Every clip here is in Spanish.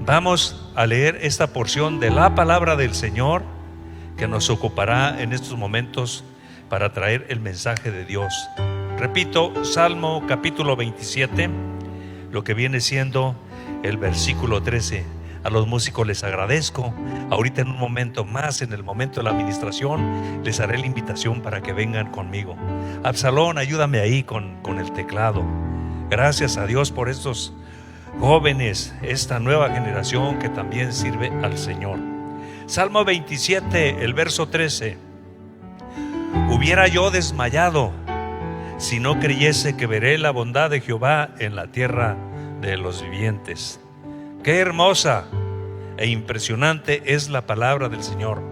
Vamos a leer esta porción de la palabra del Señor que nos ocupará en estos momentos para traer el mensaje de Dios. Repito, Salmo capítulo 27, lo que viene siendo el versículo 13. A los músicos les agradezco. Ahorita en un momento más, en el momento de la administración, les haré la invitación para que vengan conmigo. Absalón, ayúdame ahí con el teclado. Gracias a Dios por estos jóvenes, esta nueva generación que también sirve al Señor. Salmo 27, el verso 13. Hubiera yo desmayado si no creyese que veré la bondad de Jehová en la tierra de los vivientes. Qué hermosa e impresionante es la palabra del Señor.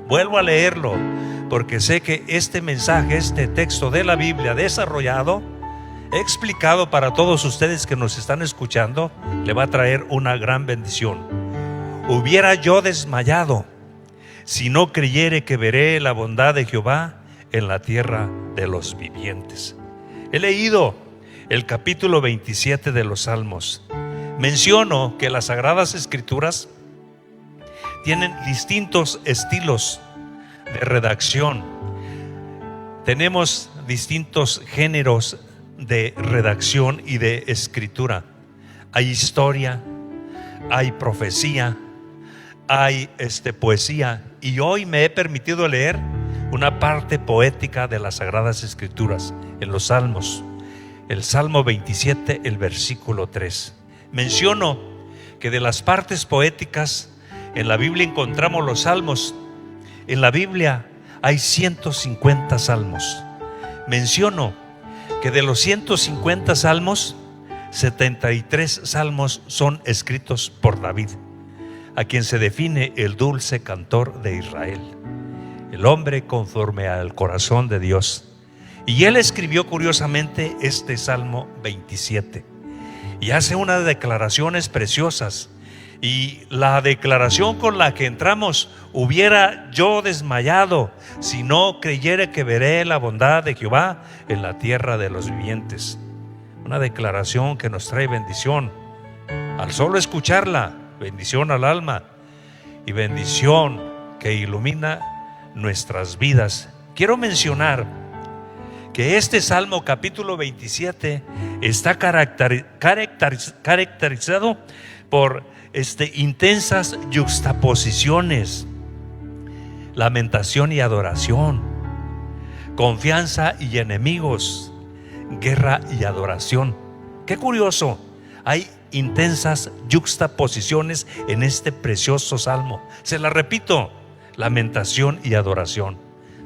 Vuelvo a leerlo porque sé que este mensaje, este texto de la Biblia desarrollado, explicado para todos ustedes que nos están escuchando, le va a traer una gran bendición. Hubiera yo desmayado si no creyere que veré la bondad de Jehová en la tierra de los vivientes. He leído el capítulo 27 de los Salmos. Menciono que las Sagradas Escrituras tienen distintos estilos de redacción. Tenemos distintos géneros de redacción y de escritura. Hay historia, hay profecía, hay poesía, y hoy me he permitido leer una parte poética de las Sagradas Escrituras en los Salmos. El Salmo 27, el versículo 3. Menciono que de las partes poéticas en la Biblia encontramos los salmos. En la Biblia hay 150 salmos. Menciono que de los 150 salmos, 73 salmos son escritos por David, a quien se define el dulce cantor de Israel, el hombre conforme al corazón de Dios. Y él escribió curiosamente este Salmo 27 y hace unas declaraciones preciosas. Y la declaración con la que entramos: hubiera yo desmayado si no creyere que veré la bondad de Jehová en la tierra de los vivientes. Una declaración que nos trae bendición al solo escucharla, bendición al alma y bendición que ilumina nuestras vidas. Quiero mencionar que este Salmo capítulo 27 está caracterizado por intensas yuxtaposiciones: lamentación y adoración, confianza y enemigos, guerra y adoración. Qué curioso, hay intensas yuxtaposiciones en este precioso salmo. Se la repito: lamentación y adoración.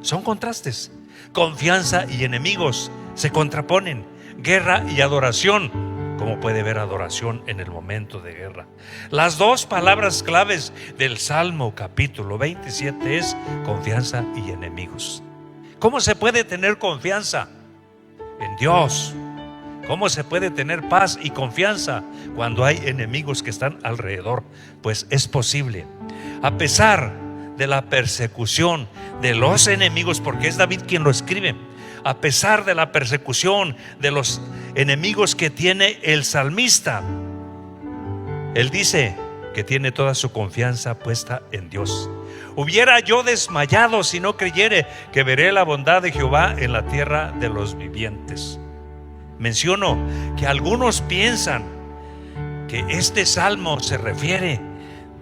Son contrastes. Confianza y enemigos se contraponen. Guerra y adoración. ¿Cómo puede haber adoración en el momento de guerra? Las dos palabras claves del Salmo capítulo 27 es confianza y enemigos. ¿Cómo se puede tener confianza en Dios? ¿Cómo se puede tener paz y confianza cuando hay enemigos que están alrededor? Pues es posible. A pesar de la persecución de los enemigos, porque es David quien lo escribe, a pesar de la persecución de los enemigos que tiene el salmista, él dice que tiene toda su confianza puesta en Dios. Hubiera yo desmayado si no creyere que veré la bondad de Jehová en la tierra de los vivientes. Menciono que algunos piensan que este salmo se refiere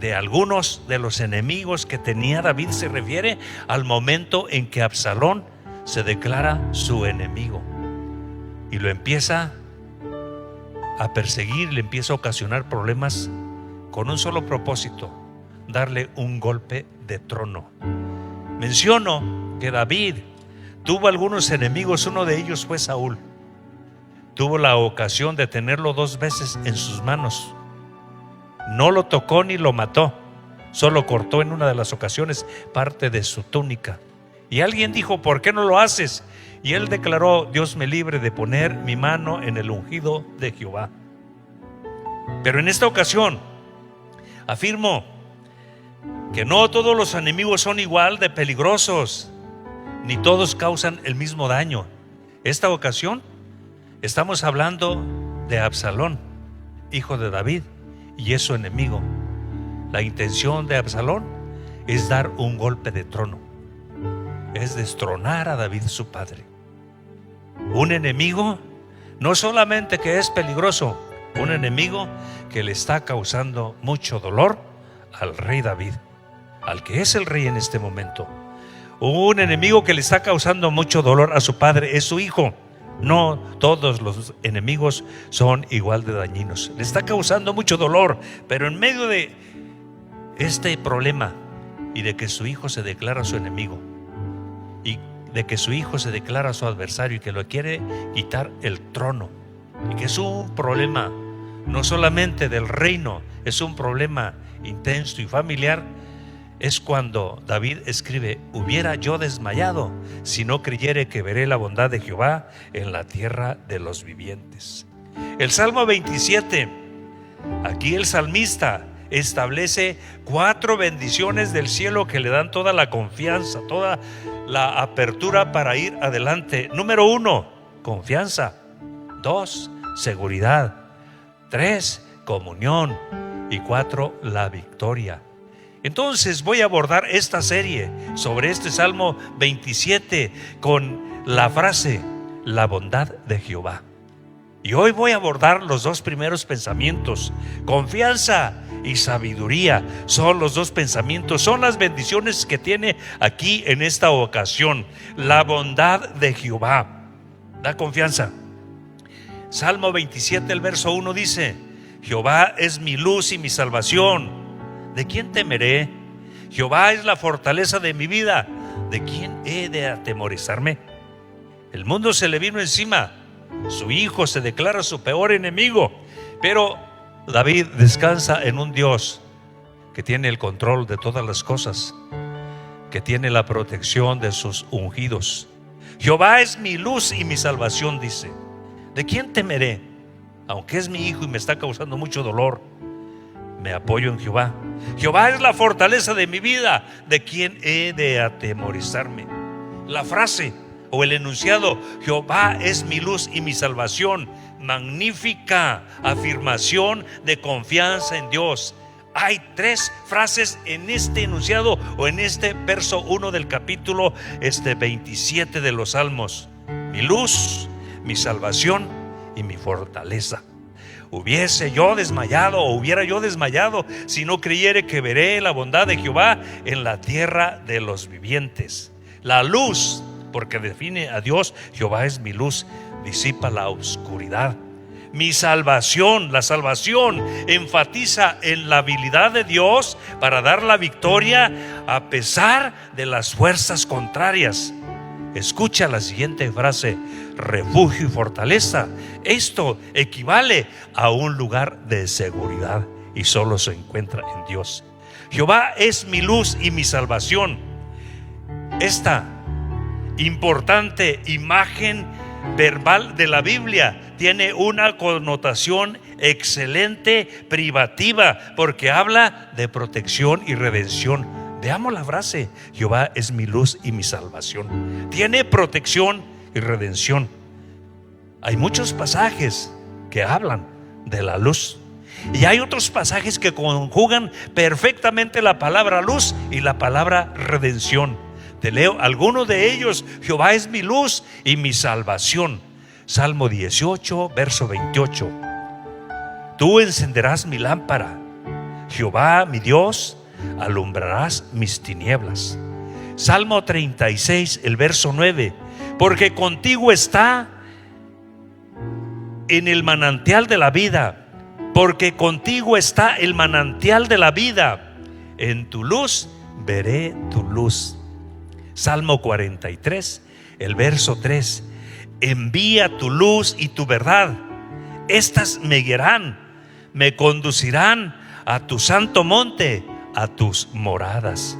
de algunos de los enemigos que tenía David, se refiere al momento en que Absalón se declara su enemigo y lo empieza a perseguir, le empieza a ocasionar problemas con un solo propósito: darle un golpe de trono. Menciono que David tuvo algunos enemigos. Uno de ellos fue Saúl. Tuvo la ocasión de tenerlo 2 veces en sus manos. No lo tocó ni lo mató, solo cortó en una de las ocasiones parte de su túnica. Y alguien dijo: ¿por qué no lo haces? Y él declaró: Dios me libre de poner mi mano en el ungido de Jehová. Pero en esta ocasión afirmo que no todos los enemigos son igual de peligrosos, ni todos causan el mismo daño. Esta ocasión estamos hablando de Absalón, hijo de David, y es su enemigo. La intención de Absalón es dar un golpe de trono, es destronar a David su padre. Un enemigo no solamente que es peligroso, un enemigo que le está causando mucho dolor al rey David, al que es el rey en este momento. Un enemigo que le está causando mucho dolor a su padre es su hijo. No todos los enemigos son igual de dañinos. Le está causando mucho dolor, pero en medio de este problema y de que su hijo se declara su enemigo y de que su hijo se declara su adversario y que lo quiere quitar el trono, y que es un problema no solamente del reino, es un problema intenso y familiar, es cuando David escribe: hubiera yo desmayado si no creyere que veré la bondad de Jehová en la tierra de los vivientes. El Salmo 27, aquí el salmista establece 4 bendiciones del cielo que le dan toda la confianza, toda la apertura para ir adelante. Número 1, confianza. 2, seguridad. 3, comunión. Y 4, la victoria. Entonces voy a abordar esta serie sobre este Salmo 27 con la frase: la bondad de Jehová. Y hoy voy a abordar los 2 primeros pensamientos. Confianza y sabiduría son los 2 pensamientos, son las bendiciones que tiene aquí en esta ocasión. La bondad de Jehová da confianza. Salmo 27, el verso 1 dice: Jehová es mi luz y mi salvación, ¿de quién temeré? Jehová es la fortaleza de mi vida, ¿de quién he de atemorizarme? El mundo se le vino encima, su hijo se declara su peor enemigo, pero David descansa en un Dios que tiene el control de todas las cosas, que tiene la protección de sus ungidos. Jehová es mi luz y mi salvación, dice. ¿De quién temeré? Aunque es mi hijo y me está causando mucho dolor, me apoyo en Jehová. Jehová es la fortaleza de mi vida, ¿de quién he de atemorizarme? La frase o el enunciado: Jehová es mi luz y mi salvación, magnífica afirmación de confianza en Dios. Hay 3 frases en este enunciado o en este verso 1 del capítulo 27 de los Salmos: mi luz, mi salvación y mi fortaleza. Hubiera yo desmayado si no creyere que veré la bondad de Jehová en la tierra de los vivientes. La luz, porque define a Dios: Jehová es mi luz, disipa la oscuridad. Mi salvación, la salvación enfatiza en la habilidad de Dios para dar la victoria a pesar de las fuerzas contrarias. Escucha la siguiente frase: refugio y fortaleza. Esto equivale a un lugar de seguridad y solo se encuentra en Dios. Jehová es mi luz y mi salvación. Esta importante imagen verbal de la Biblia tiene una connotación excelente privativa, porque habla de protección y redención. Veamos la frase: Jehová es mi luz y mi salvación. Tiene protección y redención. Hay muchos pasajes que hablan de la luz, y hay otros pasajes que conjugan perfectamente la palabra luz y la palabra redención. Te leo algunos de ellos: Jehová es mi luz y mi salvación. Salmo 18, verso 28. Tú encenderás mi lámpara, Jehová mi Dios, alumbrarás mis tinieblas. Salmo 36, el verso 9. Porque contigo está en el manantial de la vida, porque contigo está el manantial de la vida, en tu luz veré tu luz. Salmo 43, el verso 3. Envía tu luz y tu verdad, estas me guiarán, me conducirán a tu santo monte, a tus moradas.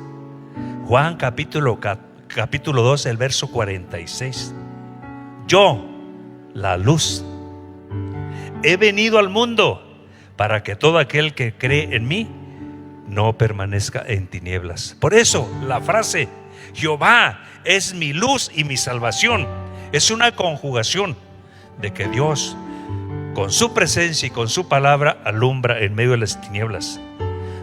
Juan capítulo 2, el verso 46. Yo, la luz, he venido al mundo para que todo aquel que cree en mí no permanezca en tinieblas. Por eso la frase Jehová es mi luz y mi salvación es una conjugación de que Dios, con su presencia y con su palabra, alumbra en medio de las tinieblas.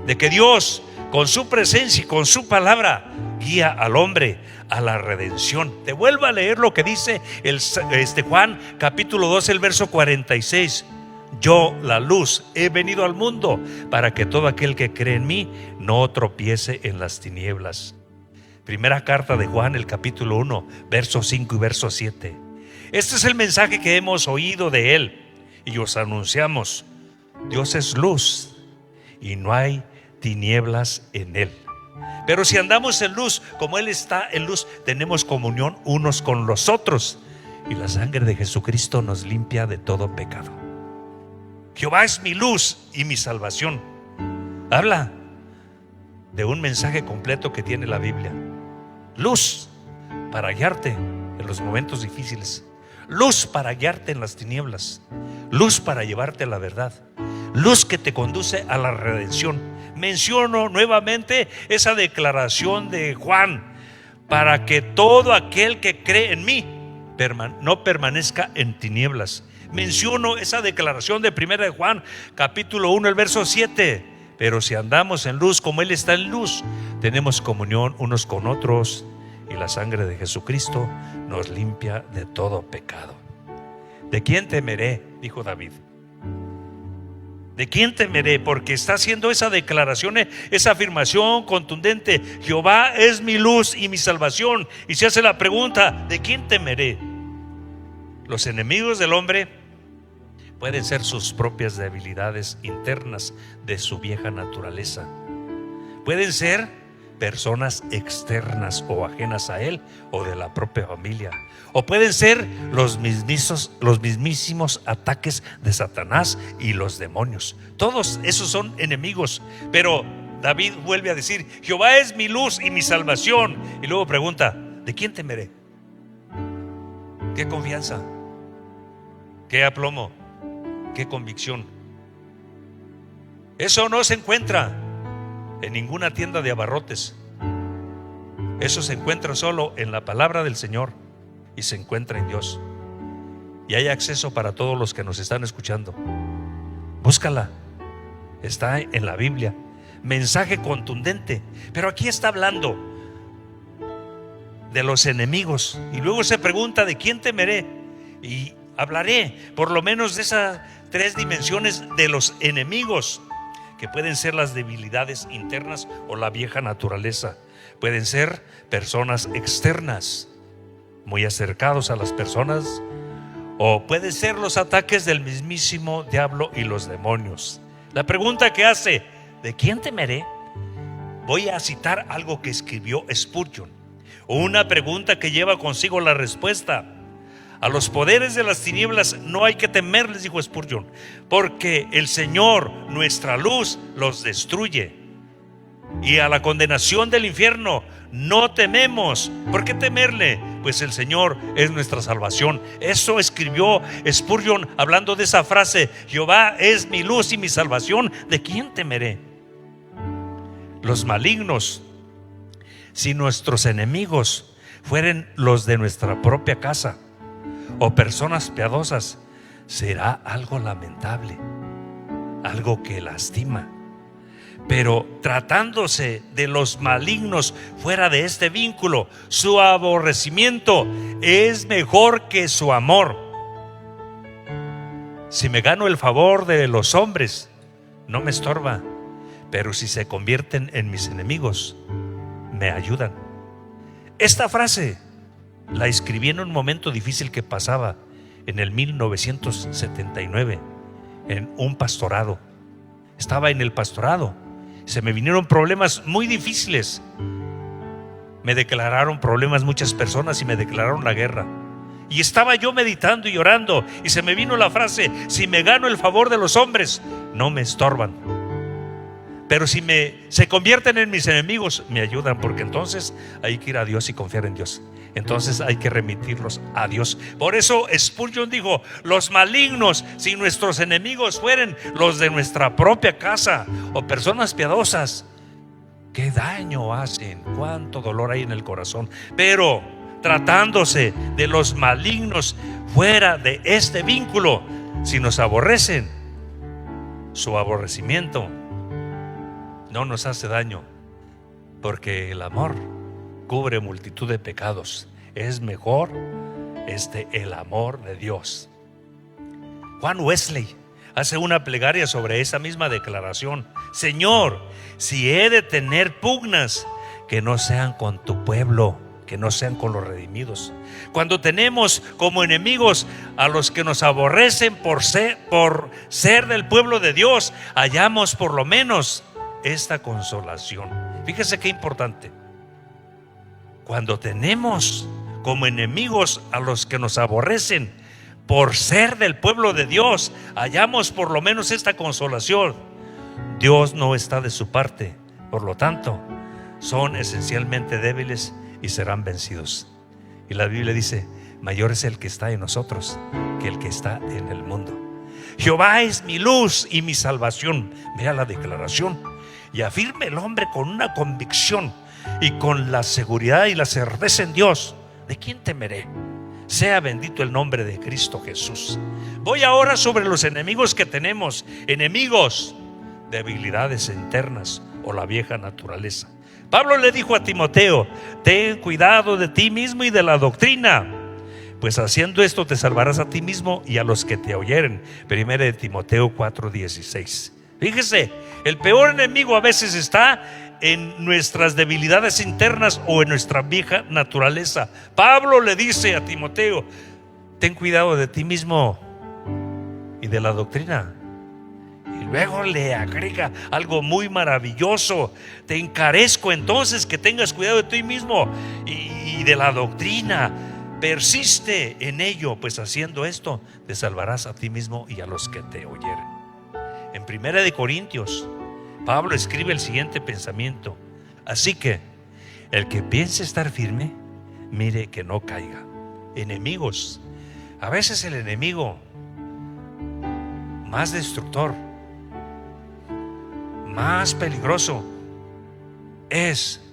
de que Dios, con su presencia y con su palabra, guía al hombre a la redención. Te vuelvo a leer lo que dice Juan capítulo 2, el verso 46. Yo, la luz, he venido al mundo para que todo aquel que cree en mí no tropiece en las tinieblas. Primera carta de Juan, el capítulo 1, verso 5 y verso 7. Este es el mensaje que hemos oído de Él y os anunciamos: Dios es luz y no hay tinieblas en Él. Pero si andamos en luz, como Él está en luz, tenemos comunión unos con los otros, y la sangre de Jesucristo nos limpia de todo pecado. Jehová es mi luz y mi salvación. Habla de un mensaje completo que tiene la Biblia. Luz para guiarte en los momentos difíciles, luz para guiarte en las tinieblas, luz para llevarte a la verdad, luz que te conduce a la redención. Menciono nuevamente esa declaración de Juan: para que todo aquel que cree en mí no permanezca en tinieblas. Menciono esa declaración de 1 de Juan capítulo 1, el verso 7. Pero si andamos en luz como Él está en luz, tenemos comunión unos con otros, y la sangre de Jesucristo nos limpia de todo pecado. ¿De quién temeré?, dijo David. ¿De quién temeré? Porque está haciendo esa declaración, esa afirmación contundente: Jehová es mi luz y mi salvación. Y se hace la pregunta: ¿de quién temeré? Los enemigos del hombre pueden ser sus propias debilidades internas de su vieja naturaleza. Pueden ser personas externas o ajenas a él o de la propia familia. O pueden ser los mismísimos ataques de Satanás y los demonios. Todos esos son enemigos. Pero David vuelve a decir: Jehová es mi luz y mi salvación. Y luego pregunta: ¿de quién temeré? ¿Qué confianza? ¿Qué aplomo? ¿Qué convicción? Eso no se encuentra en ninguna tienda de abarrotes. Eso se encuentra solo en la palabra del Señor, y se encuentra en Dios. Y hay acceso para todos los que nos están escuchando. Búscala, está en la Biblia. Mensaje contundente. Pero aquí está hablando de los enemigos, y luego se pregunta: ¿de quién temeré? Y hablaré por lo menos de esas tres dimensiones de los enemigos, que pueden ser las debilidades internas o la vieja naturaleza. Pueden ser personas externas, muy acercados a las personas, o pueden ser los ataques del mismísimo diablo y los demonios. La pregunta que hace: ¿de quién temeré? Voy a citar algo que escribió Spurgeon, una pregunta que lleva consigo la respuesta. A los poderes de las tinieblas no hay que temerles, dijo Spurgeon, porque el Señor, nuestra luz, los destruye. Y a la condenación del infierno no tememos. ¿Por qué temerle? Pues el Señor es nuestra salvación. Eso escribió Spurgeon hablando de esa frase: Jehová es mi luz y mi salvación. ¿De quién temeré? Los malignos, si nuestros enemigos fueren los de nuestra propia casa o personas piadosas, será algo lamentable, algo que lastima. Pero tratándose de los malignos fuera de este vínculo, su aborrecimiento es mejor que su amor. Si me gano el favor de los hombres, no me estorba, pero si se convierten en mis enemigos, me ayudan. Esta frase la escribí en un momento difícil que pasaba en el 1979 en un pastorado. Estaba en el pastorado, se me vinieron problemas muy difíciles. Me declararon problemas muchas personas y me declararon la guerra. Y estaba yo meditando y orando, y se me vino la frase: si me gano el favor de los hombres, no me estorban, pero si se convierten en mis enemigos, me ayudan. Porque entonces hay que ir a Dios y confiar en Dios. Entonces hay que remitirlos a Dios. Por eso Spurgeon dijo: los malignos, si nuestros enemigos fueren los de nuestra propia casa o personas piadosas, qué daño hacen, cuánto dolor hay en el corazón. Pero tratándose de los malignos fuera de este vínculo, si nos aborrecen, su aborrecimiento no nos hace daño, porque el amor cubre multitud de pecados. Es mejor el amor de Dios. Juan Wesley hace una plegaria sobre esa misma declaración: Señor, si he de tener pugnas, que no sean con tu pueblo, que no sean con los redimidos. Cuando tenemos como enemigos a los que nos aborrecen por ser del pueblo de Dios, hallamos por lo menos esta consolación. Fíjese qué importante. Cuando tenemos como enemigos a los que nos aborrecen por ser del pueblo de Dios, hallamos por lo menos esta consolación: Dios no está de su parte, por lo tanto son esencialmente débiles y serán vencidos. Y la Biblia dice: mayor es el que está en nosotros que el que está en el mundo. Jehová es mi luz y mi salvación. Vea la declaración. Y afirme el hombre con una convicción y con la seguridad y la certeza en Dios: ¿de quién temeré? Sea bendito el nombre de Cristo Jesús. Voy ahora sobre los enemigos que tenemos. Enemigos, debilidades internas o la vieja naturaleza. Pablo le dijo a Timoteo: ten cuidado de ti mismo y de la doctrina, pues haciendo esto te salvarás a ti mismo y a los que te oyeren. 1 Timoteo 4:16. Fíjese, el peor enemigo a veces está en nuestras debilidades internas o en nuestra vieja naturaleza. Pablo le dice a Timoteo: ten cuidado de ti mismo y de la doctrina. Y luego le agrega algo muy maravilloso: te encarezco entonces que tengas cuidado de ti mismo y de la doctrina. Persiste en ello, pues haciendo esto te salvarás a ti mismo y a los que te oyeren. En 1 Corintios, Pablo escribe el siguiente pensamiento: así que el que piense estar firme, mire que no caiga. Enemigos. A veces el enemigo más destructor, más peligroso, es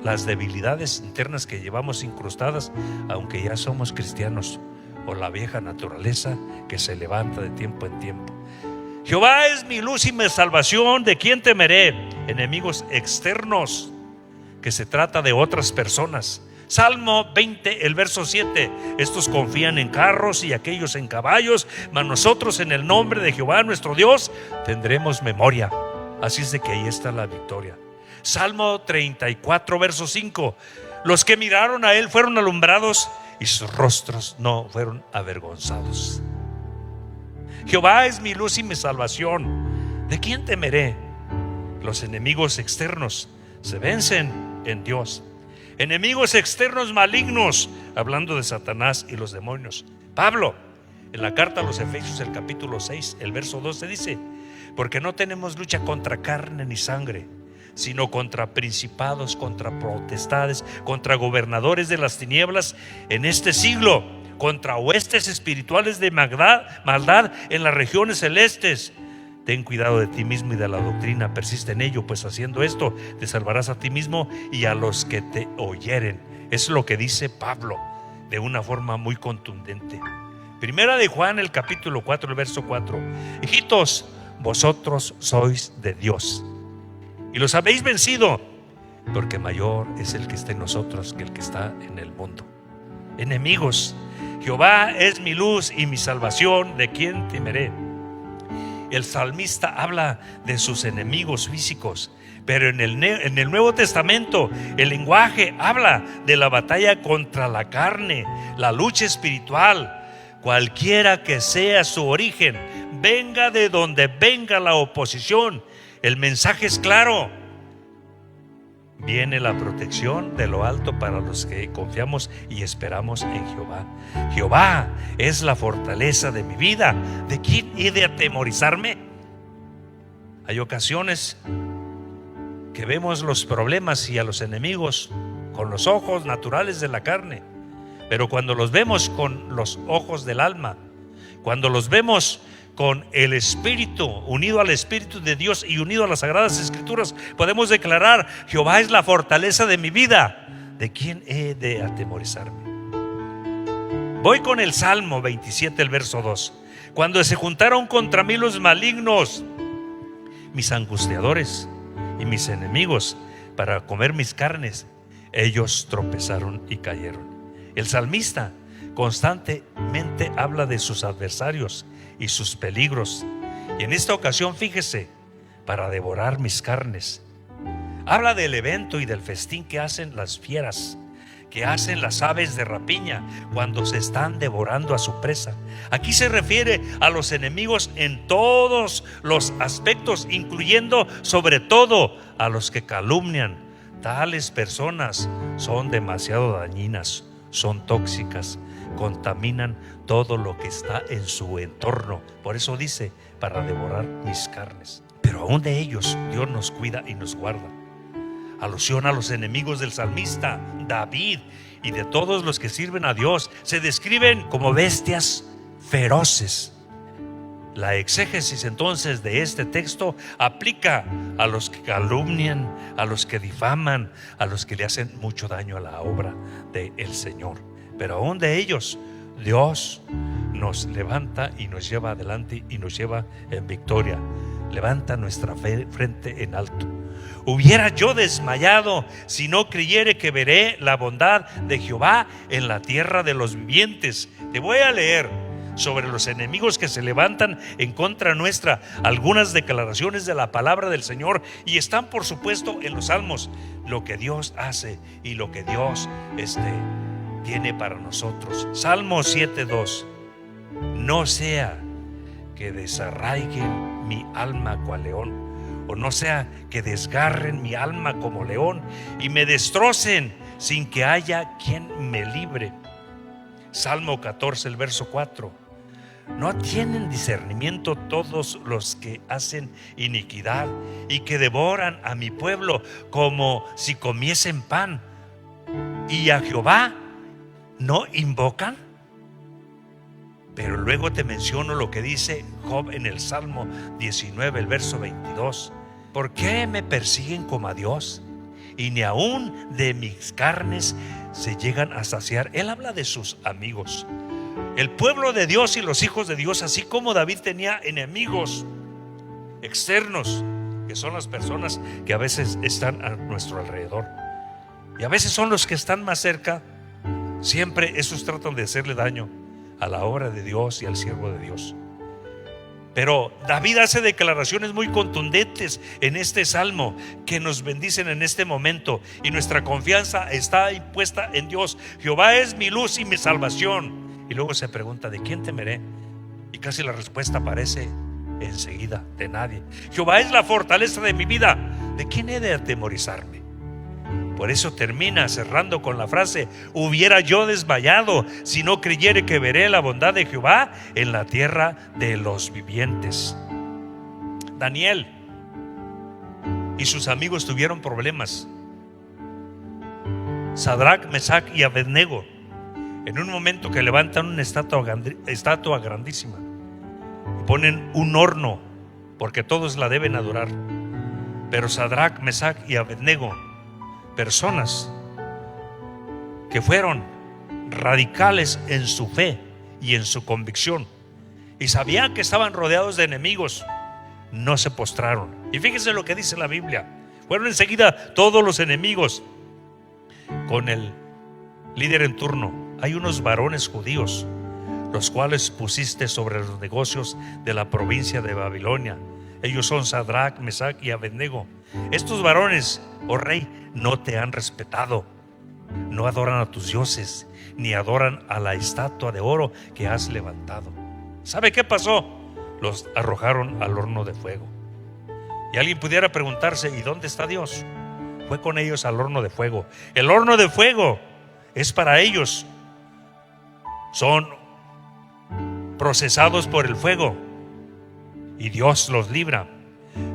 las debilidades internas que llevamos incrustadas, aunque ya somos cristianos, o la vieja naturaleza que se levanta de tiempo en tiempo. Jehová es mi luz y mi salvación, ¿de quién temeré? Enemigos externos, que se trata de otras personas. Salmo 20, el verso 7: estos confían en carros y aquellos en caballos, mas nosotros en el nombre de Jehová nuestro Dios tendremos memoria. Así es de que ahí está la victoria. Salmo 34, verso 5: los que miraron a él fueron alumbrados y sus rostros no fueron avergonzados. Jehová es mi luz y mi salvación, ¿de quién temeré? Los enemigos externos se vencen en Dios. Enemigos externos malignos, hablando de Satanás y los demonios. Pablo, en la carta a los Efesios, el capítulo 6, el verso 12 dice: porque no tenemos lucha contra carne ni sangre, sino contra principados, contra potestades, contra gobernadores de las tinieblas en este siglo, contra huestes espirituales de maldad en las regiones celestes. Ten cuidado de ti mismo y de la doctrina, persiste en ello, pues haciendo esto te salvarás a ti mismo y a los que te oyeren. Es lo que dice Pablo de una forma muy contundente. Primera de Juan, el capítulo 4, el verso 4: hijitos, vosotros sois de Dios y los habéis vencido, porque mayor es el que está en nosotros que el que está en el mundo. Enemigos. Jehová es mi luz y mi salvación, ¿de quién temeré? El salmista habla de sus enemigos físicos, pero en el Nuevo Testamento el lenguaje habla de la batalla contra la carne, la lucha espiritual. Cualquiera que sea su origen, venga de donde venga la oposición, el mensaje es claro: viene la protección de lo alto para los que confiamos y esperamos en Jehová. Jehová es la fortaleza de mi vida, ¿de quién he de atemorizarme? Hay ocasiones que vemos los problemas y a los enemigos con los ojos naturales de la carne, pero cuando los vemos con los ojos del alma, cuando los vemos con el Espíritu, unido al Espíritu de Dios y unido a las Sagradas Escrituras, podemos declarar: Jehová es la fortaleza de mi vida, ¿de quién he de atemorizarme? Voy con el Salmo 27, el verso 2: cuando se juntaron contra mí los malignos, mis angustiadores, y mis enemigos para comer mis carnes, ellos tropezaron y cayeron. El salmista constantemente habla de sus adversarios y sus peligros. Y en esta ocasión, fíjese, para devorar mis carnes. Habla del evento y del festín que hacen las fieras, que hacen las aves de rapiña cuando se están devorando a su presa. Aquí se refiere a los enemigos en todos los aspectos, incluyendo sobre todo a los que calumnian. Tales personas son demasiado dañinas, son tóxicas, contaminan todo lo que está en su entorno. Por eso dice, para devorar mis carnes. Pero aún de ellos Dios nos cuida y nos guarda. Alusión a los enemigos del salmista David y de todos los que sirven a Dios. Se describen como bestias feroces. La exégesis entonces de este texto aplica a los que calumnian, a los que difaman, a los que le hacen mucho daño a la obra del Señor. Pero aún de ellos Dios nos levanta y nos lleva adelante y nos lleva en victoria. Levanta nuestra frente en alto. Hubiera yo desmayado si no creyere que veré la bondad de Jehová en la tierra de los vivientes. Te voy a leer sobre los enemigos que se levantan en contra nuestra, algunas declaraciones de la palabra del Señor, y están por supuesto en los salmos, lo que Dios hace y lo que Dios tiene para nosotros. Salmo 7:2: no sea que desarraiguen mi alma cual león, o no sea que desgarren mi alma como león y me destrocen sin que haya quien me libre. Salmo 14, el verso 4: no tienen discernimiento todos los que hacen iniquidad y que devoran a mi pueblo como si comiesen pan, y a Jehová no invocan. Pero luego te menciono lo que dice Job en el Salmo 19, el verso 22: ¿por qué me persiguen como a Dios? Y ni aún de mis carnes se llegan a saciar. Él habla de sus amigos. El pueblo de Dios y los hijos de Dios, así como David tenía enemigos externos, que son las personas que a veces están a nuestro alrededor, y a veces son los que están más cerca. Siempre esos tratan de hacerle daño a la obra de Dios y al siervo de Dios. Pero David hace declaraciones muy contundentes en este salmo que nos bendicen en este momento, y nuestra confianza está impuesta en Dios. Jehová es mi luz y mi salvación. Y luego se pregunta, ¿de quién temeré? Y casi la respuesta aparece enseguida: de nadie. Jehová es la fortaleza de mi vida, ¿de quién he de atemorizarme? Por eso termina cerrando con la frase: hubiera yo desmayado si no creyere que veré la bondad de Jehová en la tierra de los vivientes. Daniel y sus amigos tuvieron problemas. Sadrach, Mesach y Abednego, en un momento que levantan una estatua grandísima y ponen un horno, porque todos la deben adorar. Pero Sadrach, Mesach y Abednego, personas que fueron radicales en su fe y en su convicción, y sabían que estaban rodeados de enemigos, no se postraron. Y fíjense lo que dice la Biblia: fueron enseguida todos los enemigos con el líder en turno: hay unos varones judíos, los cuales pusiste sobre los negocios de la provincia de Babilonia. Ellos son Sadrach, Mesach y Abednego. Estos varones, oh rey, no te han respetado, no adoran a tus dioses, ni adoran a la estatua de oro que has levantado. ¿Sabe qué pasó? Los arrojaron al horno de fuego. Y alguien pudiera preguntarse: ¿y dónde está Dios? Fue con ellos al horno de fuego. El horno de fuego es para ellos. Son procesados por el fuego, y Dios los libra,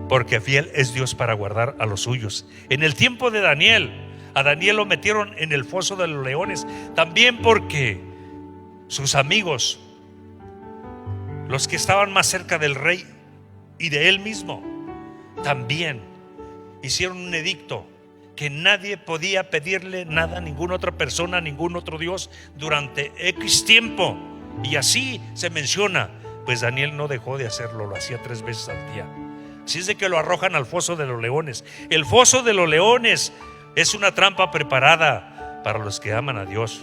porque fiel es Dios para guardar a los suyos. En el tiempo de Daniel, a Daniel lo metieron en el foso de los leones, también porque sus amigos, los que estaban más cerca del rey y de él mismo, también hicieron un edicto que nadie podía pedirle nada a ninguna otra persona, a ningún otro Dios durante X tiempo. Y así se menciona, pues Daniel no dejó de hacerlo, lo hacía 3 veces al día. Así es de que lo arrojan al foso de los leones. El foso de los leones es una trampa preparada para los que aman a Dios.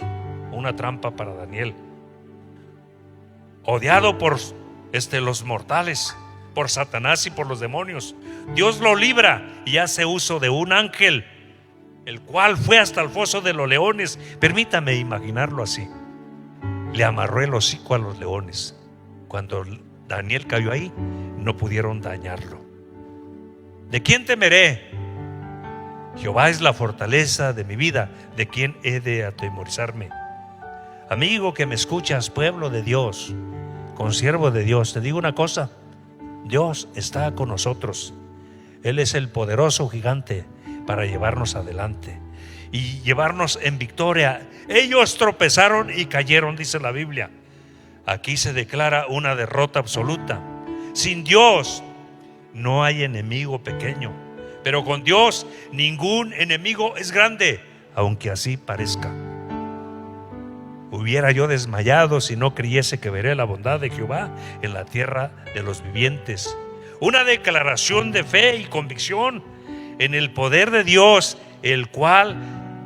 Una trampa para Daniel, odiado por los mortales, por Satanás y por los demonios. Dios lo libra y hace uso de un ángel, el cual fue hasta el foso de los leones. Permítame imaginarlo así. Le amarró el hocico a los leones. Cuando Daniel cayó ahí, no pudieron dañarlo. ¿De quién temeré? Jehová es la fortaleza de mi vida. ¿De quién he de atemorizarme? Amigo que me escuchas, pueblo de Dios, consiervo de Dios, te digo una cosa: Dios está con nosotros. Él es el poderoso gigante para llevarnos adelante y llevarnos en victoria. Ellos tropezaron y cayeron, dice la Biblia. Aquí se declara una derrota absoluta. Sin Dios no hay enemigo pequeño, pero con Dios ningún enemigo es grande, aunque así parezca. Hubiera yo desmayado si no creyese que veré la bondad de Jehová en la tierra de los vivientes. Una declaración de fe y convicción en el poder de Dios, el cual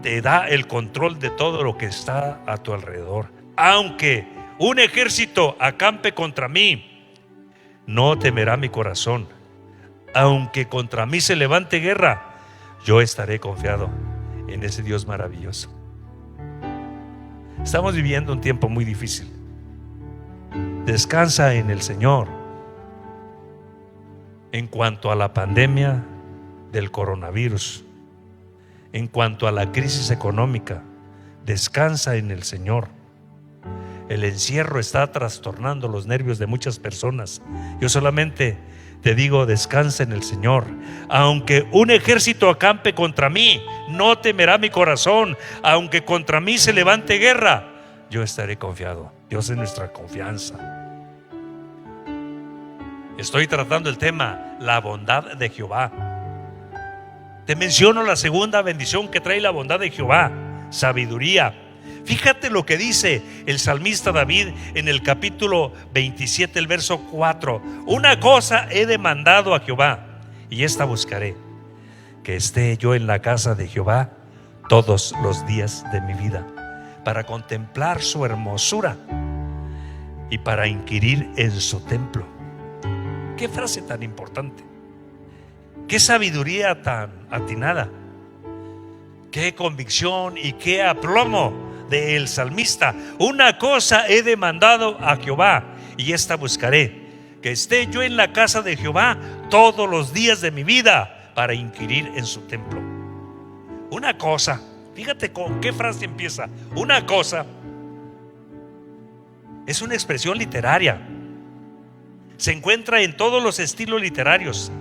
te da el control de todo lo que está a tu alrededor. Aunque un ejército acampe contra mí, no temerá mi corazón. Aunque contra mí se levante guerra, yo estaré confiado en ese Dios maravilloso. Estamos viviendo un tiempo muy difícil. Descansa en el Señor. En cuanto a la pandemia del coronavirus, en cuanto a la crisis económica, descansa en el Señor. El encierro está trastornando los nervios de muchas personas. Yo solamente te digo, descansa en el Señor. Aunque un ejército acampe contra mí, no temerá mi corazón. Aunque contra mí se levante guerra, yo estaré confiado. Dios es nuestra confianza. Estoy tratando el tema, la bondad de Jehová. Te menciono la segunda bendición que trae la bondad de Jehová: sabiduría. Fíjate lo que dice el salmista David en el capítulo 27, el verso 4. Una cosa he demandado a Jehová, y esta buscaré, que esté yo en la casa de Jehová todos los días de mi vida, para contemplar su hermosura y para inquirir en su templo. Qué frase tan importante, qué sabiduría tan atinada, qué convicción y qué aplomo del salmista. Una cosa he demandado a Jehová, y esta buscaré, que esté yo en la casa de Jehová todos los días de mi vida, para inquirir en su templo. Una cosa, fíjate con qué frase empieza. Una cosa es una expresión literaria. Se encuentra en todos los estilos literarios,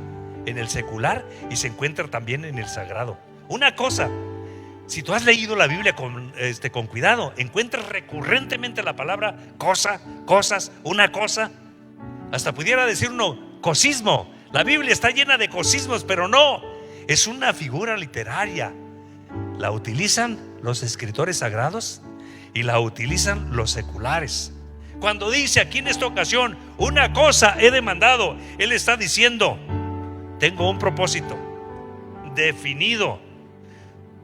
en el secular, y se encuentra también en el sagrado. Una cosa. Si tú has leído la Biblia con cuidado, encuentras recurrentemente la palabra cosa, cosas, una cosa. Hasta pudiera decir uno, cosismo. La Biblia está llena de cosismos, pero no, es una figura literaria. La utilizan los escritores sagrados y la utilizan los seculares. Cuando dice aquí en esta ocasión, una cosa he demandado, él está diciendo, tengo un propósito definido,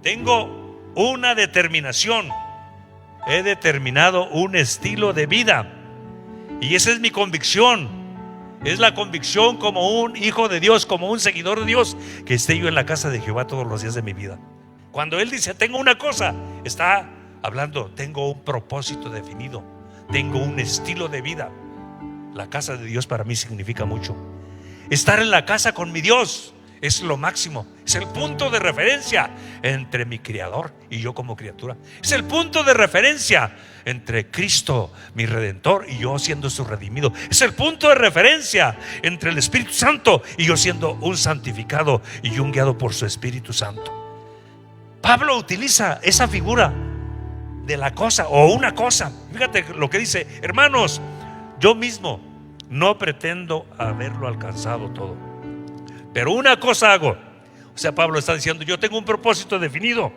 tengo una determinación, he determinado un estilo de vida, y esa es mi convicción. Es la convicción como un hijo de Dios, como un seguidor de Dios, que esté yo en la casa de Jehová todos los días de mi vida. Cuando él dice tengo una cosa, está hablando, tengo un propósito definido, tengo un estilo de vida. La casa de Dios para mí significa mucho. Estar en la casa con mi Dios es lo máximo, es el punto de referencia entre mi Creador y yo como criatura. Es el punto de referencia entre Cristo, mi Redentor, y yo siendo su redimido. Es el punto de referencia entre el Espíritu Santo y yo siendo un santificado y un guiado por su Espíritu Santo. Pablo utiliza esa figura de la cosa o una cosa. Fíjate lo que dice: hermanos, yo mismo no pretendo haberlo alcanzado todo, pero una cosa hago. O sea, Pablo está diciendo, yo tengo un propósito definido,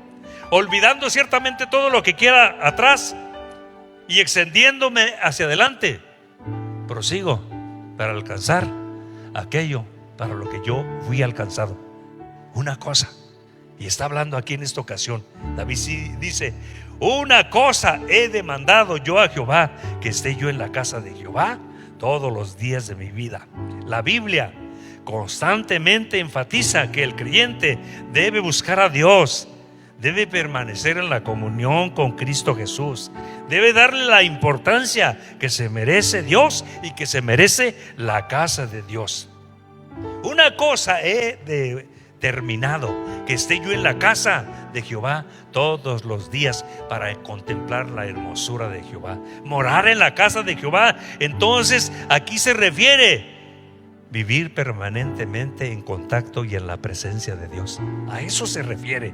olvidando ciertamente todo lo que queda atrás y extendiéndome hacia adelante, prosigo para alcanzar aquello para lo que yo fui alcanzado. Una cosa, y está hablando aquí en esta ocasión, David sí dice: una cosa he demandado yo a Jehová, que esté yo en la casa de Jehová todos los días de mi vida. La Biblia constantemente enfatiza que el creyente debe buscar a Dios, debe permanecer en la comunión con Cristo Jesús, debe darle la importancia que se merece Dios y que se merece la casa de Dios. Una cosa he determinado, que esté yo en la casa de Jehová todos los días para contemplar la hermosura de Jehová, morar en la casa de Jehová. Entonces aquí se refiere vivir permanentemente en contacto y en la presencia de Dios. A eso se refiere.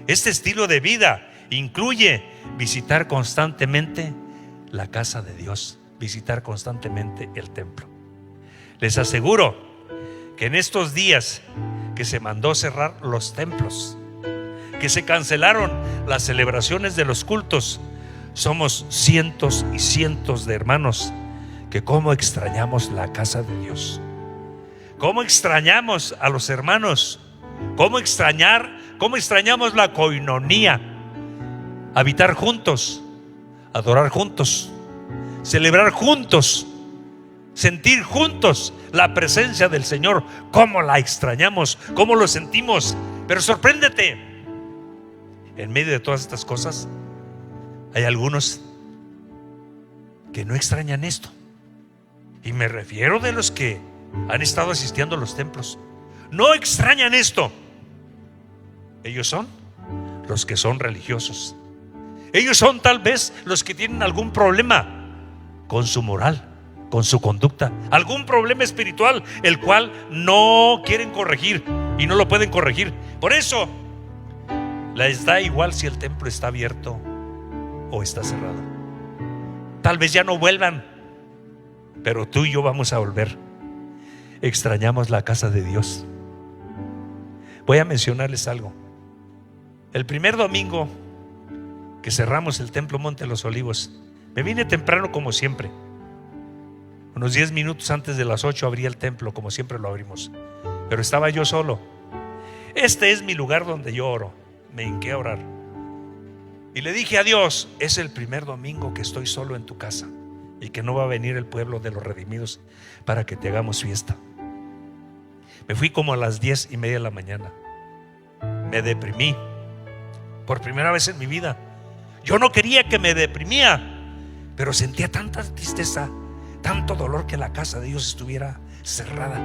Este estilo de vida incluye visitar constantemente la casa de Dios, visitar constantemente el templo. Les aseguro que en estos días que se mandó cerrar los templos, que se cancelaron las celebraciones de los cultos, somos cientos y cientos de hermanos que cómo extrañamos la casa de Dios, cómo extrañamos a los hermanos, cómo extrañamos la coinonía, habitar juntos, adorar juntos, celebrar juntos, sentir juntos la presencia del Señor. Cómo la extrañamos, cómo lo sentimos. Pero sorpréndete, en medio de todas estas cosas hay algunos que no extrañan esto, y me refiero de los que han estado asistiendo a los templos. No extrañan esto. Ellos son los que son religiosos. Ellos son tal vez los que tienen algún problema con su moral, con su conducta, algún problema espiritual, el cual no quieren corregir y no lo pueden corregir. Por eso les da igual si el templo está abierto o está cerrado. Tal vez ya no vuelvan, pero tú y yo vamos a volver. Extrañamos la casa de Dios. Voy a mencionarles algo. El primer domingo que cerramos el templo Monte de los Olivos, me vine temprano como siempre. Unos 10 minutos antes de las 8 abrí el templo, como siempre lo abrimos, pero estaba yo solo. Este es mi lugar donde yo oro. Me hinqué a orar y le dije a Dios: es el primer domingo que estoy solo en tu casa y que no va a venir el pueblo de los redimidos para que te hagamos fiesta. Me fui como a las 10:30 de la mañana. Me deprimí por primera vez en mi vida. Yo no quería que me deprimía, pero sentía tanta tristeza, tanto dolor, que la casa de Dios estuviera cerrada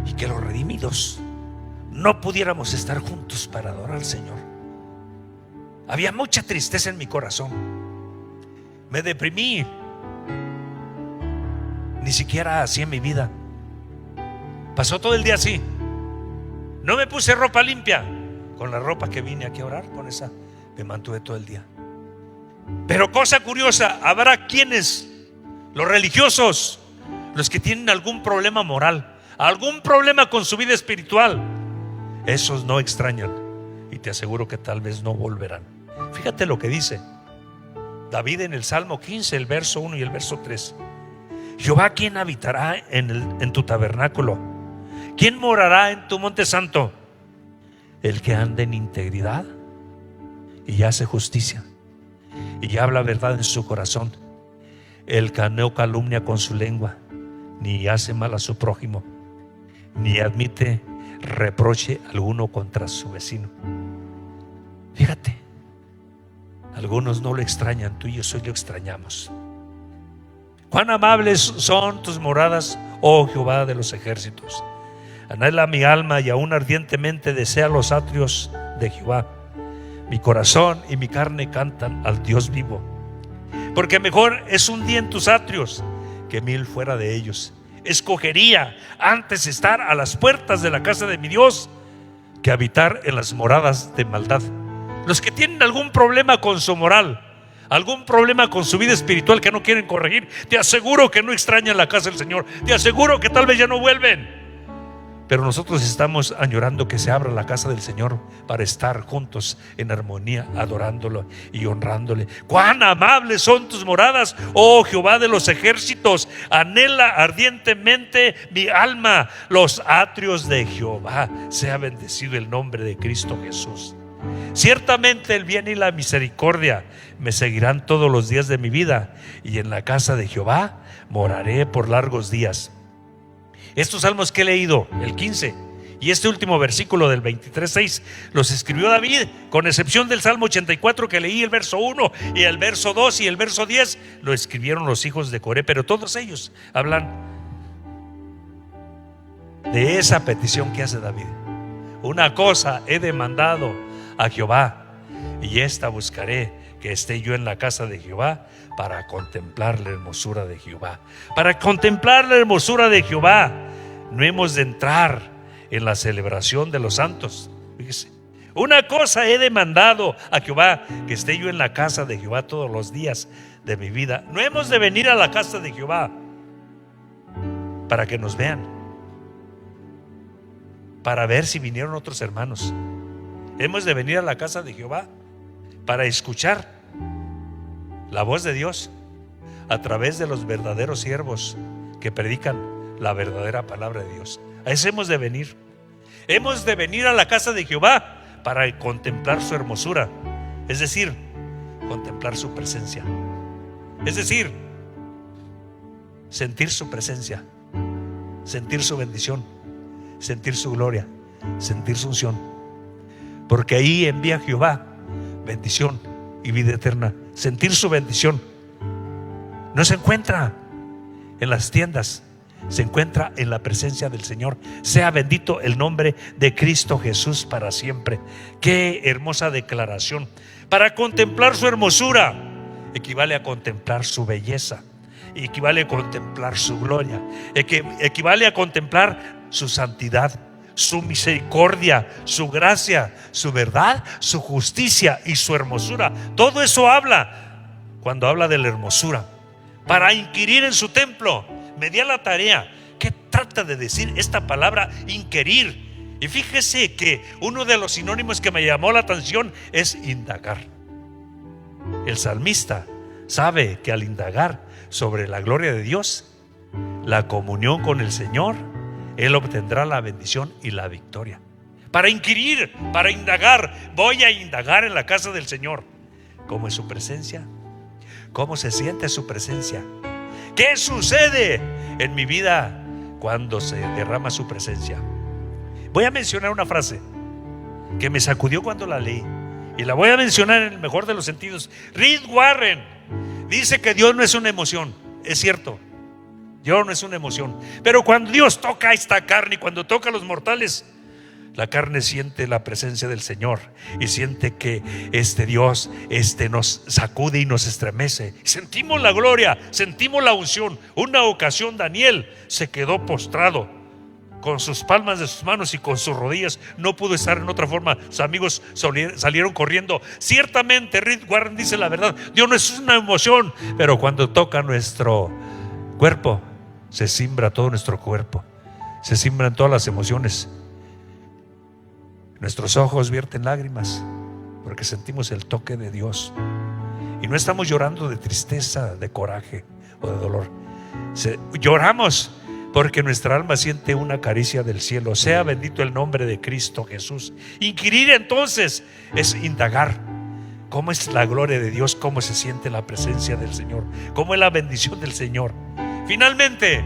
y que los redimidos no pudiéramos estar juntos para adorar al Señor. Había mucha tristeza en mi corazón. Me deprimí. Ni siquiera así en mi vida. Pasó todo el día así. No me puse ropa limpia. Con la ropa que vine aquí a orar, con esa me mantuve todo el día. Pero cosa curiosa, habrá quienes, los religiosos, los que tienen algún problema moral, algún problema con su vida espiritual, esos no extrañan, y te aseguro que tal vez no volverán. Fíjate lo que dice David en el Salmo 15, el verso 1 y el verso 3. Jehová, ¿quién habitará en tu tabernáculo? ¿Quién morará en tu monte santo? El que anda en integridad y hace justicia y habla verdad en su corazón, el que no calumnia con su lengua, ni hace mal a su prójimo, ni admite reproche alguno contra su vecino. Fíjate, algunos no lo extrañan, tú y yo lo extrañamos. Cuán amables son tus moradas, oh Jehová de los ejércitos. Anhela mi alma y aún ardientemente desea los atrios de Jehová. Mi corazón y mi carne cantan al Dios vivo. Porque mejor es un día en tus atrios que 1000 fuera de ellos. Escogería antes estar a las puertas de la casa de mi Dios que habitar en las moradas de maldad. Los que tienen algún problema con su moral, algún problema con su vida espiritual que no quieren corregir, te aseguro que no extrañan la casa del Señor. Te aseguro que tal vez ya no vuelven. Pero nosotros estamos añorando que se abra la casa del Señor para estar juntos en armonía, adorándolo y honrándole. Cuán amables son tus moradas, oh Jehová de los ejércitos. Anhela ardientemente mi alma los atrios de Jehová. Sea bendecido el nombre de Cristo Jesús. Ciertamente el bien y la misericordia me seguirán todos los días de mi vida, y en la casa de Jehová moraré por largos días. Estos salmos que he leído, el 15 y este último versículo del 23:6, los escribió David, con excepción del Salmo 84 que leí el verso 1 y el verso 2 y el verso 10, lo escribieron los hijos de Coré, pero todos ellos hablan de esa petición que hace David. Una cosa he demandado a Jehová, y esta buscaré, que esté yo en la casa de Jehová para contemplar la hermosura de Jehová. Para contemplar la hermosura de Jehová no hemos de entrar en la celebración de los santos. Fíjese, una cosa he demandado a Jehová, que esté yo en la casa de Jehová todos los días de mi vida. No hemos de venir a la casa de Jehová para que nos vean, para ver si vinieron otros hermanos. Hemos de venir a la casa de Jehová para escuchar la voz de Dios a través de los verdaderos siervos que predican la verdadera palabra de Dios. A eso hemos de venir. Hemos de venir a la casa de Jehová para contemplar su hermosura, es decir, contemplar su presencia, es decir, sentir su presencia, sentir su bendición, sentir su gloria, sentir su unción. Porque ahí envía Jehová bendición y vida eterna. Sentir su bendición no se encuentra en las tiendas, se encuentra en la presencia del Señor. Sea bendito el nombre de Cristo Jesús para siempre. Qué hermosa declaración. Para contemplar su hermosura equivale a contemplar su belleza, equivale a contemplar su gloria, equivale a contemplar su santidad, su misericordia, su gracia, su verdad, su justicia y su hermosura. Todo eso habla, cuando habla de la hermosura. Para inquirir en su templo, me di a la tarea. ¿Qué trata de decir esta palabra inquirir? Y fíjese que uno de los sinónimos que me llamó la atención es indagar. El salmista sabe que al indagar sobre la gloria de Dios, la comunión con el Señor, él obtendrá la bendición y la victoria. Para inquirir, para indagar, voy a indagar en la casa del Señor. ¿Cómo es su presencia? ¿Cómo se siente su presencia? ¿Qué sucede en mi vida cuando se derrama su presencia? Voy a mencionar una frase que me sacudió cuando la leí, y la voy a mencionar en el mejor de los sentidos. Rick Warren dice que Dios no es una emoción. Es cierto, Dios no es una emoción, pero cuando Dios toca esta carne y cuando toca a los mortales, la carne siente la presencia del Señor y siente que Dios nos sacude y nos estremece. Sentimos la gloria, sentimos la unción. Una ocasión Daniel se quedó postrado con sus palmas de sus manos y con sus rodillas. No pudo estar en otra forma. Sus amigos salieron corriendo. Ciertamente Rick Warren dice la verdad. Dios no es una emoción, pero cuando toca nuestro cuerpo, se simbra todo nuestro cuerpo, se simbran todas las emociones. Nuestros ojos vierten lágrimas porque sentimos el toque de Dios, y no estamos llorando de tristeza, de coraje o de dolor. Lloramos porque nuestra alma siente una caricia del cielo. Sea bendito el nombre de Cristo Jesús. Inquirir entonces es indagar. ¿Cómo es la gloria de Dios? ¿Cómo se siente la presencia del Señor? ¿Cómo es la bendición del Señor? Finalmente,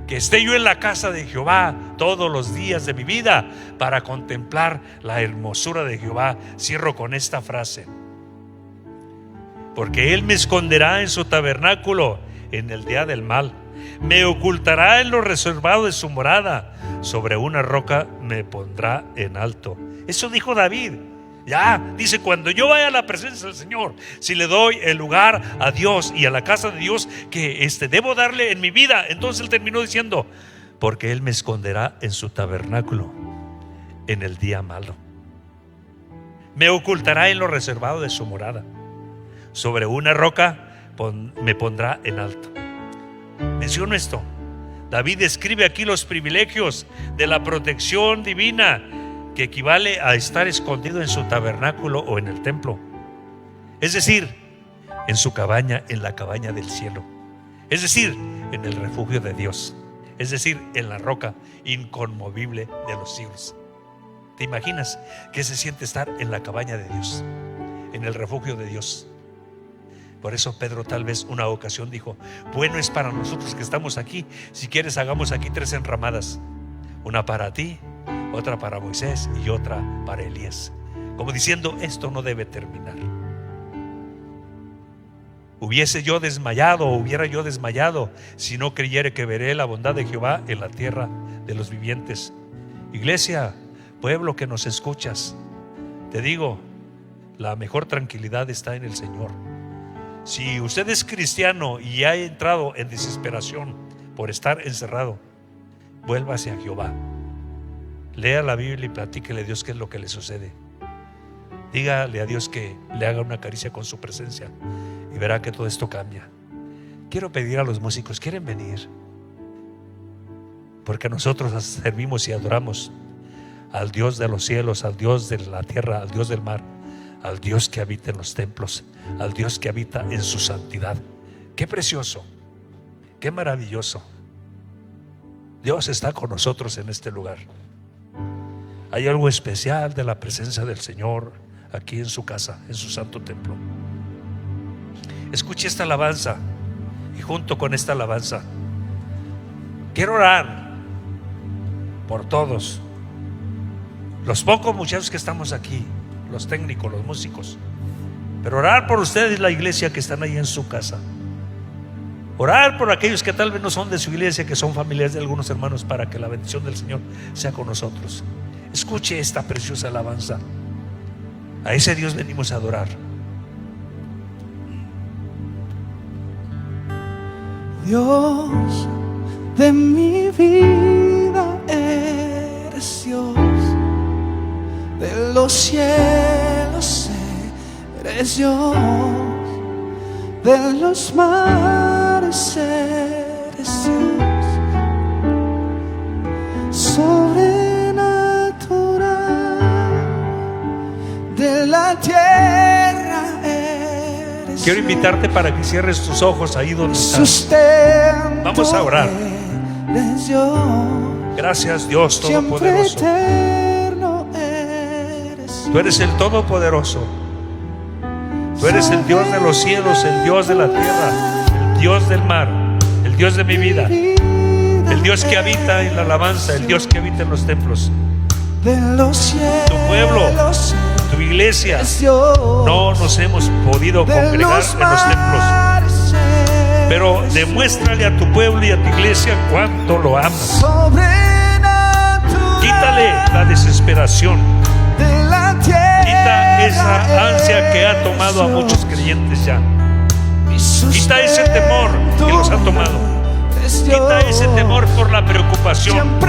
que esté yo en la casa de Jehová todos los días de mi vida para contemplar la hermosura de Jehová. Cierro con esta frase: porque Él me esconderá en su tabernáculo en el día del mal, me ocultará en lo reservado de su morada, sobre una roca me pondrá en alto. Eso dijo David. Ya, dice, cuando yo vaya a la presencia del Señor, si le doy el lugar a Dios y a la casa de Dios que debo darle en mi vida, entonces él terminó diciendo: porque Él me esconderá en su tabernáculo en el día malo, me ocultará en lo reservado de su morada, sobre una roca me pondrá en alto. Menciono esto David describe aquí los privilegios de la protección divina, que equivale a estar escondido en su tabernáculo o en el templo. Es decir, en su cabaña, en la cabaña del cielo. Es decir, en el refugio de Dios. Es decir, en la roca inconmovible de los siglos. ¿Te imaginas qué se siente estar en la cabaña de Dios, en el refugio de Dios? Por eso Pedro tal vez una ocasión dijo: bueno es para nosotros que estamos aquí, si quieres hagamos aquí 3 enramadas, una para ti, otra para Moisés y otra para Elías, como diciendo, esto no debe terminar. Hubiera yo desmayado si no creyere que veré la bondad de Jehová en la tierra de los vivientes. Iglesia, pueblo que nos escuchas, te digo, la mejor tranquilidad está en el Señor. Si usted es cristiano y ha entrado en desesperación por estar encerrado, vuélvase a Jehová. Lea la Biblia y platíquele a Dios qué es lo que le sucede. Dígale a Dios que le haga una caricia con su presencia y verá que todo esto cambia. Quiero pedir a los músicos, ¿quieren venir? Porque nosotros servimos y adoramos al Dios de los cielos, al Dios de la tierra, al Dios del mar, al Dios que habita en los templos, al Dios que habita en su santidad. Qué precioso, qué maravilloso. Dios está con nosotros en este lugar. Hay algo especial de la presencia del Señor aquí en su casa, en su santo templo. Escuche esta alabanza y junto con esta alabanza quiero orar por todos los pocos muchachos que estamos aquí, los técnicos, los músicos, pero orar por ustedes, la iglesia que están ahí en su casa. Orar por aquellos que tal vez no son de su iglesia, que son familiares de algunos hermanos, para que la bendición del Señor sea con nosotros. Escuche esta preciosa alabanza. A ese Dios venimos a adorar. Dios de mi vida, eres Dios de los cielos, eres Dios de los mares, eres Dios sobrenatural de la tierra, eres. Quiero invitarte para que cierres tus ojos ahí donde estás. Vamos a orar. Gracias, Dios Todopoderoso. Tú eres el Todopoderoso. Tú eres el Dios de los cielos, el Dios de la tierra, el Dios del mar, el Dios de mi vida, el Dios que habita en la alabanza, el Dios que habita en los templos. Tu pueblo, tu iglesia, no nos hemos podido congregar en los templos, pero demuéstrale a tu pueblo y a tu iglesia cuánto lo amas. Quítale la desesperación, quita esa ansia que ha tomado a muchos creyentes ya. Quita ese temor que los ha tomado. Quita ese temor por la preocupación.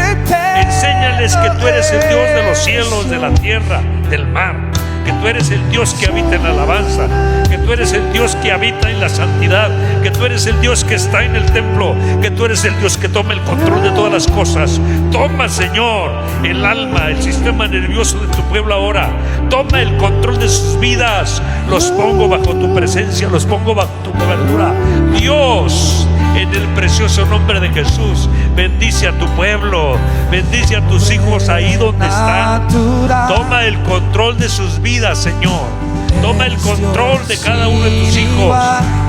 Enséñales que tú eres el Dios de los cielos, de la tierra, del mar, que tú eres el Dios que habita en la alabanza, que tú eres el Dios que habita en la santidad, que tú eres el Dios que está en el templo, que tú eres el Dios que toma el control de todas las cosas. Toma, Señor, el alma, el sistema nervioso de tu pueblo ahora. Toma el control de sus vidas. Los pongo bajo tu presencia, los pongo bajo tu cobertura. Dios, en el precioso nombre de Jesús, bendice a tu pueblo, bendice a tus hijos ahí donde están. Toma el control de sus vidas, Señor. Toma el control de cada uno de tus hijos.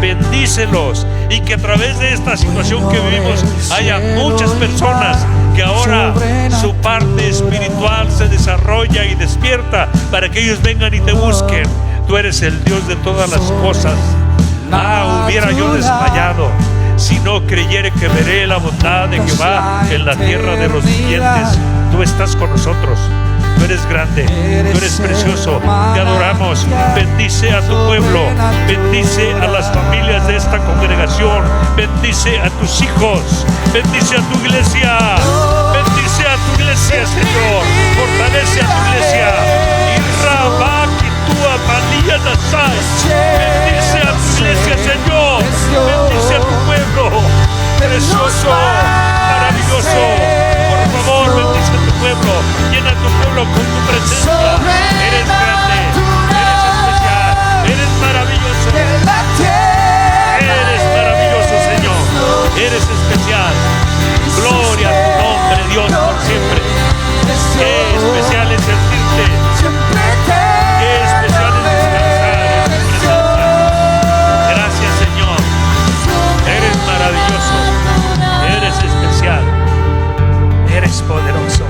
Bendícelos, y que a través de esta situación que vivimos haya muchas personas que ahora su parte espiritual se desarrolla y despierta para que ellos vengan y te busquen. Tú eres el Dios de todas las cosas. Hubiera yo desmayado si no creyere que veré la bondad de Jehová en la tierra de los vivientes. Tú estás con nosotros. Tú eres grande, tú eres precioso. Te adoramos. Bendice a tu pueblo, bendice a las familias de esta congregación, bendice a tus hijos, bendice a tu iglesia, bendice a tu iglesia, Señor. Fortalece a tu iglesia. Bendice a tu iglesia, Señor. Bendice a tu pueblo. Precioso, maravilloso. Síguelo con tu presencia. Eres grande, eres especial, eres maravilloso. Eres maravilloso, Señor. Eres especial. Gloria a tu nombre, Dios, por siempre. Qué especial es sentirte. Qué especial es descansar en tu presencia. Gracias, Señor. Eres maravilloso. Eres especial. Eres poderoso.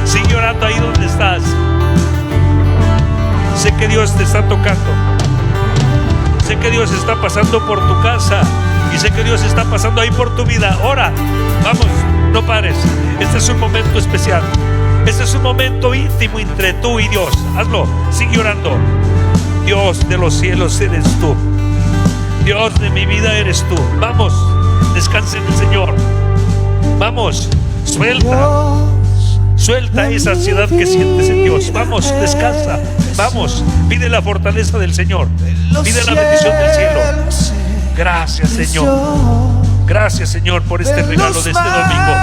Sigue orando ahí donde estás. Sé que Dios te está tocando. Sé que Dios está pasando por tu casa. Y sé que Dios está pasando ahí por tu vida. Ora, vamos, no pares. Este es un momento especial. Este es un momento íntimo entre tú y Dios. Hazlo, sigue orando. Dios de los cielos eres tú. Dios de mi vida eres tú. Vamos, descansa en el Señor. Vamos, suelta esa ansiedad que sientes en Dios. Vamos, descansa. Vamos, pide la fortaleza del Señor. Pide la bendición del cielo. Gracias, Señor. Gracias, Señor, por este regalo de este domingo.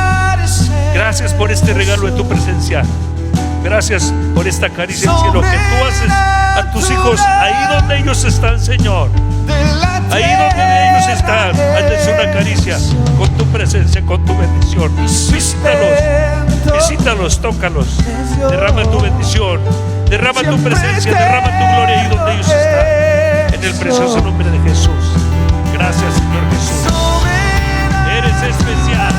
Gracias por este regalo de tu presencia. Gracias por esta caricia del cielo que tú haces a tus hijos ahí donde ellos están, Señor. Ahí donde ellos están, hazles una caricia con tu presencia, con tu bendición. Visítalos, tócalos. Derrama tu bendición, derrama tu presencia, derrama tu gloria ahí donde ellos están. En el precioso nombre de Jesús. Gracias, Señor Jesús. Eres especial.